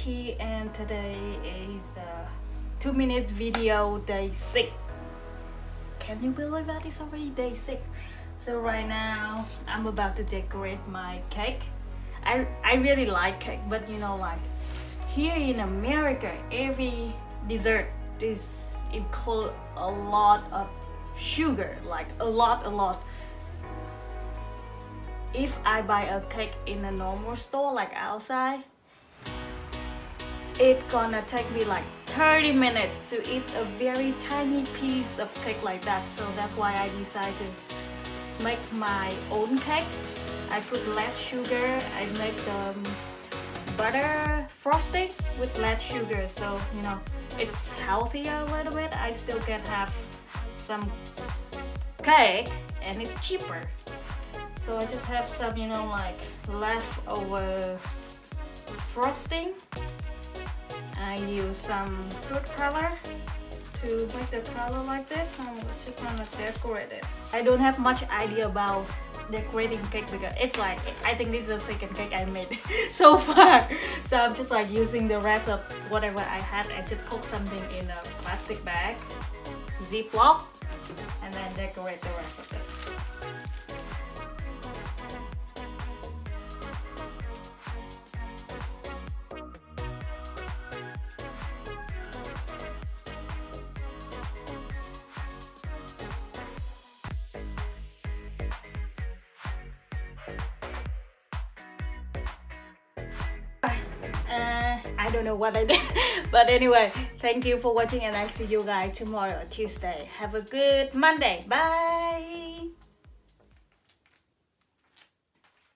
P and today is a 2 minutes video day 6. Can you believe that it's already day 6? So right now I'm about to decorate my cake. I really like cake, but you know, like here in America every dessert is include a lot of sugar, like a lot. If I buy a cake in a normal store like outside, it's gonna take me like 30 minutes to eat a very tiny piece of cake like that. So that's why I decided to make my own cake. I put less sugar. I make the butter frosting with less sugar, so you know it's healthier a little bit. I still can have some cake and it's cheaper. So I just have some, you know, like leftover frosting. I use some food color to make the color like this. I'm just gonna decorate it. I don't have much idea about decorating cake because it's like, I think this is the second cake I made so far. So I'm just like using the rest of whatever I had and just put something in a plastic bag, Ziploc, and then decorate the rest of this. I don't know what I did, but anyway, thank you for watching and I'll see you guys tomorrow, Tuesday. Have a good Monday. Bye.